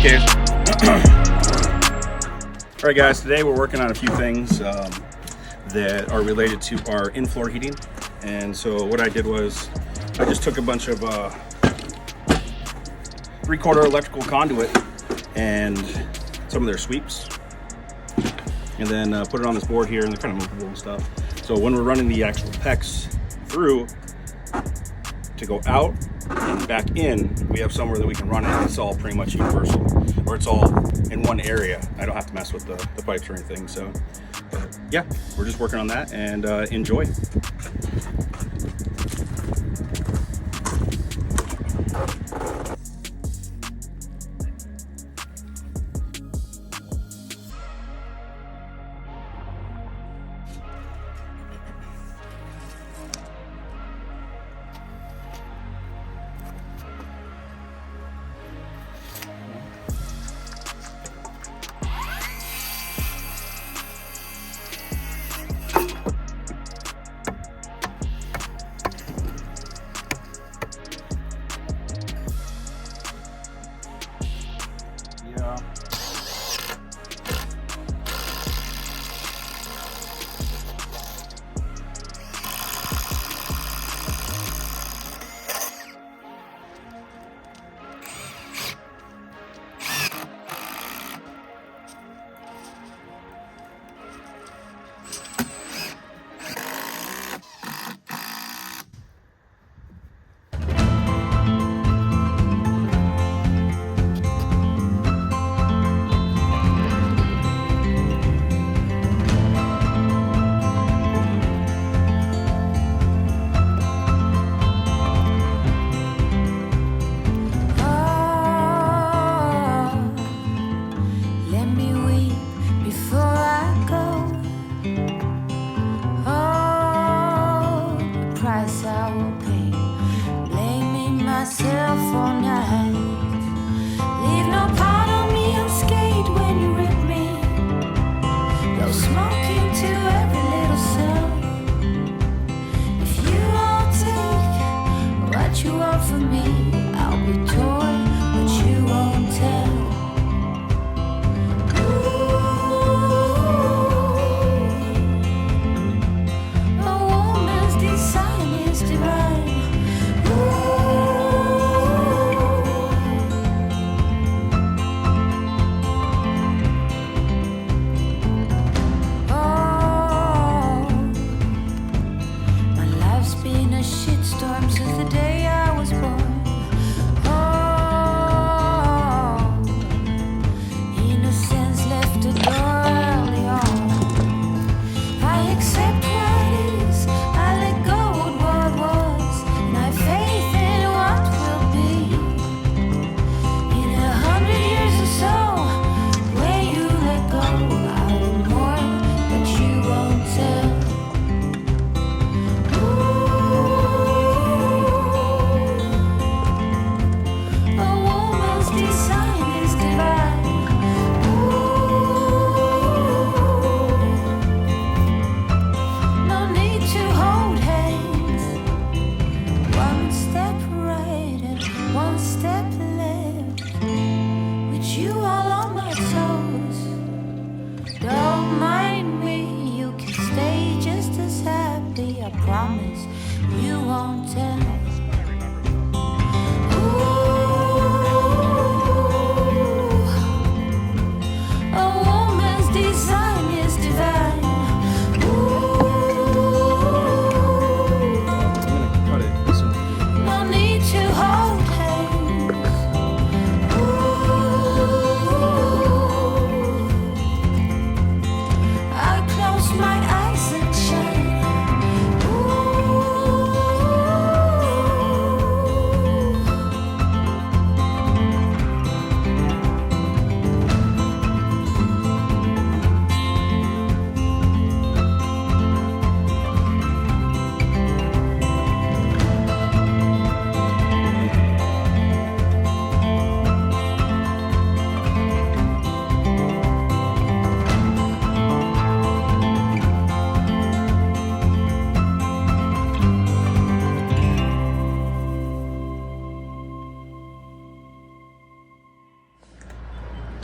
case. All right, guys, today we're working on a few things that are related to our in-floor heating. And so what I did was I just took a bunch of 3/4 electrical conduit and some of their sweeps, and then put it on this board here, and they're kind of movable and stuff. So when we're running the actual PEX through to go out and back in, we have somewhere that we can run it, and it's all pretty much universal, or it's all in one area. I don't have to mess with the pipes or anything. So yeah, we're just working on that, and enjoy.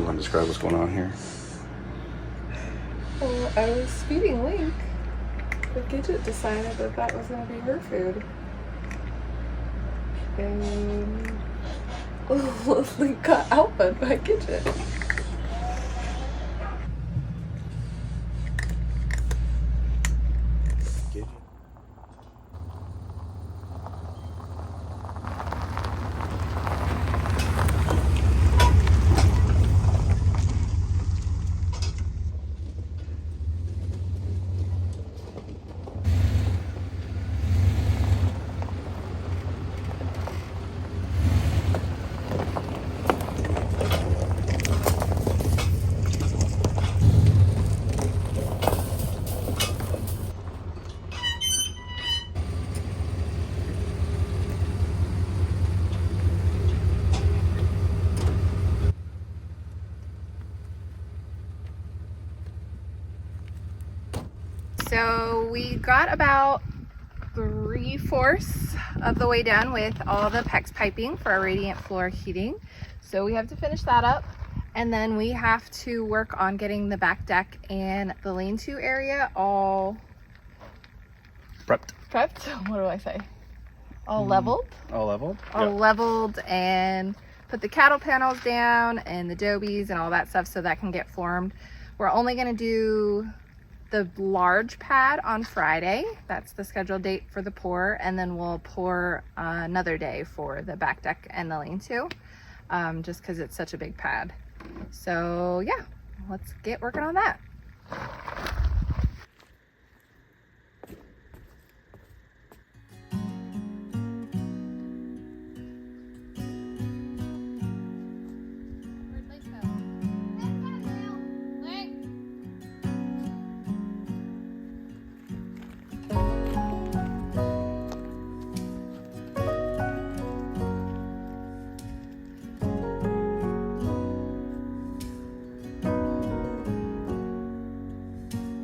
You want to describe what's going on here? Well, I was feeding Link. The Gidget decided that that was going to be her food. And Link got outfed by Gidget. So we got about 3/4 of the way done with all the PEX piping for our radiant floor heating. So we have to finish that up, and then we have to work on getting the back deck and the lean-to area all Prepped. What do I say? All leveled? All leveled? All leveled, and put the cattle panels down and the dobies and all that stuff so that can get formed. We're only going to do the large pad on Friday. That's the scheduled date for the pour, and then we'll pour another day for the back deck and the lean-to, just because it's such a big pad. So yeah, let's get working on that.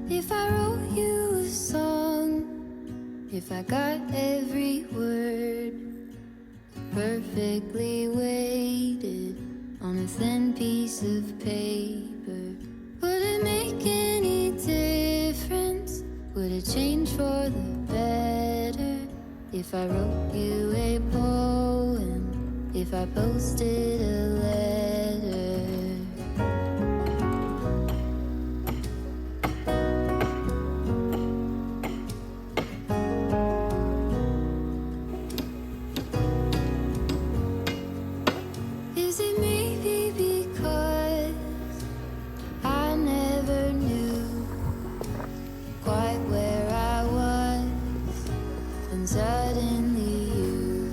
If I wrote you a song, if I got every word perfectly weighted on a thin piece of paper, would it make any difference? Would it change for the better? If I wrote you a poem, if I posted a letter? Suddenly you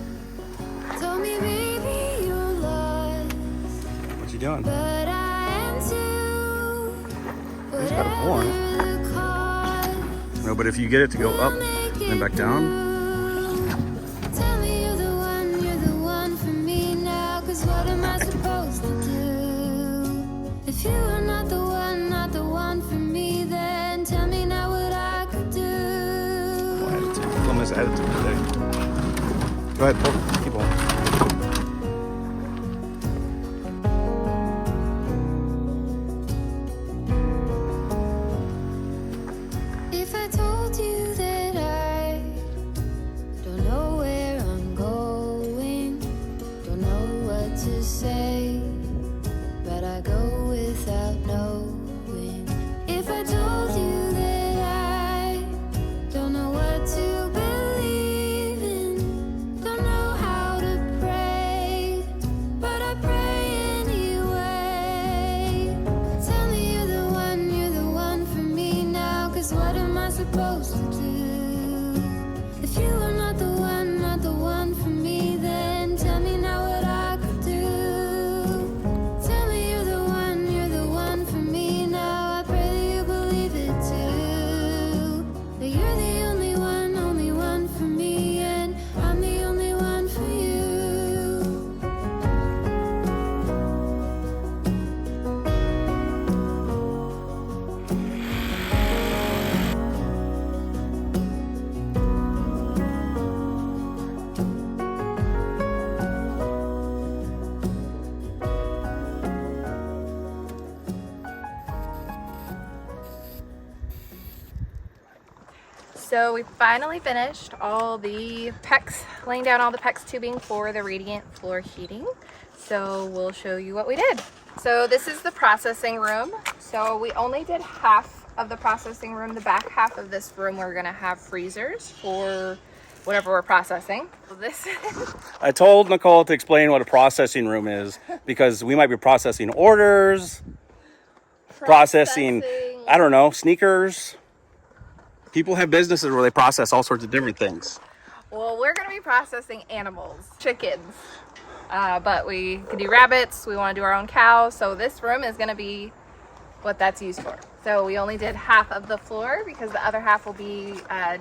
told me, baby, you're lost. What's he doing? But I am too. He's got a horn. No, but if you get it to go up and then back down. Tell me you're the one for me now. Cause what am I supposed to do? If you are not the one for me, then tell me now what I could do. Film this attitude today. Go ahead, pull. Keep on. If I told you that I don't know where I'm going, don't know what to say, but I go without knowing. If I told you that I don't know what to believe in, don't know how So we finally finished all the PEX, laying down all the PEX tubing for the radiant floor heating. So we'll show you what we did. So this is the processing room. So we only did half of the processing room. The back half of this room, we're gonna have freezers for whatever we're processing. So this I told Nicole to explain what a processing room is because we might be processing orders, processing, I don't know, sneakers. People have businesses where they process all sorts of different things. Well, we're gonna be processing animals, chickens, but we can do rabbits. We want to do our own cows. So this room is gonna be what that's used for. So we only did half of the floor because the other half will be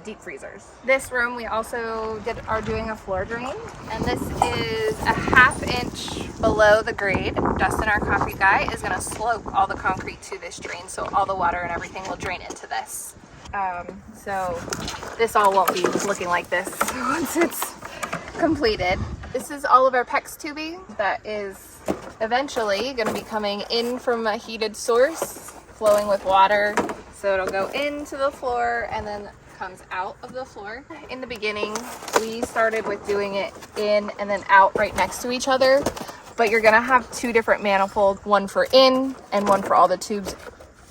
deep freezers. This room we also are doing a floor drain, and this is a 1/2 inch below the grade. Dustin, our concrete guy, is gonna slope all the concrete to this drain, so all the water and everything will drain into this. So this all won't be looking like this once it's completed. This is all of our PEX tubing that is eventually going to be coming in from a heated source, flowing with water. So it'll go into the floor and then comes out of the floor. In the beginning, we started with doing it in and then out right next to each other, but you're going to have 2 different manifolds, one for in and one for all the tubes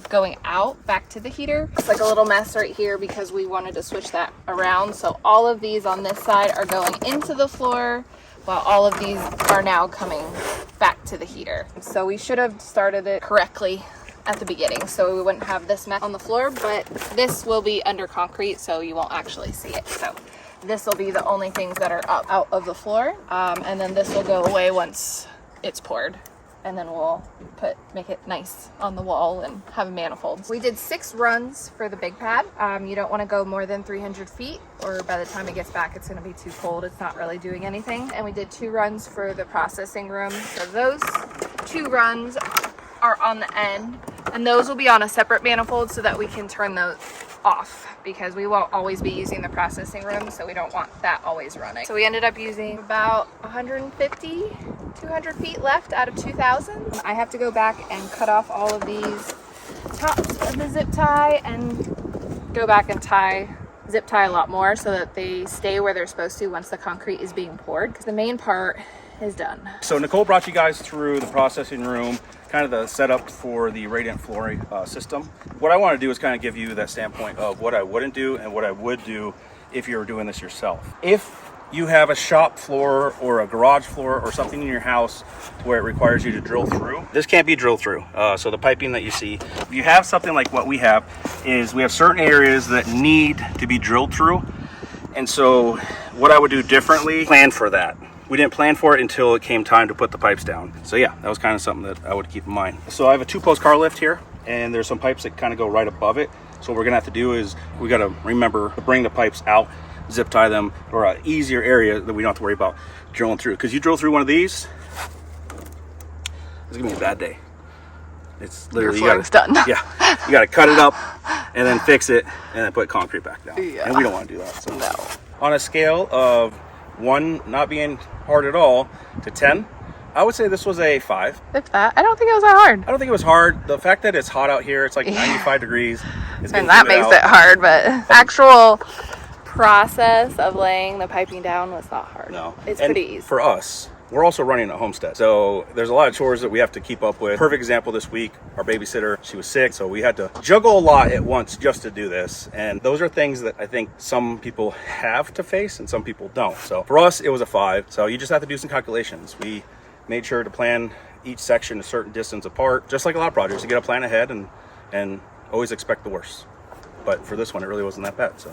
going out back to the heater. It's like a little mess right here because we wanted to switch that around. So all of these on this side are going into the floor while all of these are now coming back to the heater. So we should have started it correctly at the beginning so we wouldn't have this mess on the floor, but this will be under concrete so you won't actually see it. So this will be the only things that are up out of the floor, and then this will go away once it's poured. And then we'll make it nice on the wall and have manifolds. We did 6 runs for the big pad. You don't want to go more than 300 feet or by the time it gets back, it's going to be too cold. It's not really doing anything. And we did 2 runs for the processing room. So those 2 runs are on the end, and those will be on a separate manifold so that we can turn those off because we won't always be using the processing room, so we don't want that always running. So we ended up using about 150, 200 feet left out of 2,000. I have to go back and cut off all of these tops of the zip tie and go back and zip tie a lot more so that they stay where they're supposed to once the concrete is being poured, because the main part is done. So Nicole brought you guys through the processing room, kind of the setup for the radiant flooring system. What I want to do is kind of give you that standpoint of what I wouldn't do and what I would do if you were doing this yourself. If you have a shop floor or a garage floor or something in your house where it requires you to drill through, this can't be drilled through. So the piping that you see, if you have something like what we have, is we have certain areas that need to be drilled through. And so what I would do differently, plan for that. We didn't plan for it until it came time to put the pipes down. So yeah, that was kind of something that I would keep in mind. So I have a 2-post car lift here, and there's some pipes that kind of go right above it. So what we're gonna have to do is we gotta remember to bring the pipes out, zip tie them, or an easier area that we don't have to worry about drilling through. Because you drill through one of these, it's gonna be a bad day. It's literally, you gotta cut it up and then fix it and then put concrete back down. Yeah. And we don't want to do that. So. No. On a scale of 1 not being hard at all to 10, I would say this was a 5. If that, I don't think it was that hard. I don't think it was hard. The fact that it's hot out here, it's like 95 degrees. And that makes it hard, but actual process of laying the piping down was not hard. No. It's pretty easy. For us, we're also running a homestead. So there's a lot of chores that we have to keep up with. Perfect example this week, our babysitter, she was sick. So we had to juggle a lot at once just to do this. And those are things that I think some people have to face and some people don't. So for us, it was a 5. So you just have to do some calculations. We made sure to plan each section a certain distance apart, just like a lot of projects. You get a plan ahead and always expect the worst. But for this one, it really wasn't that bad. So.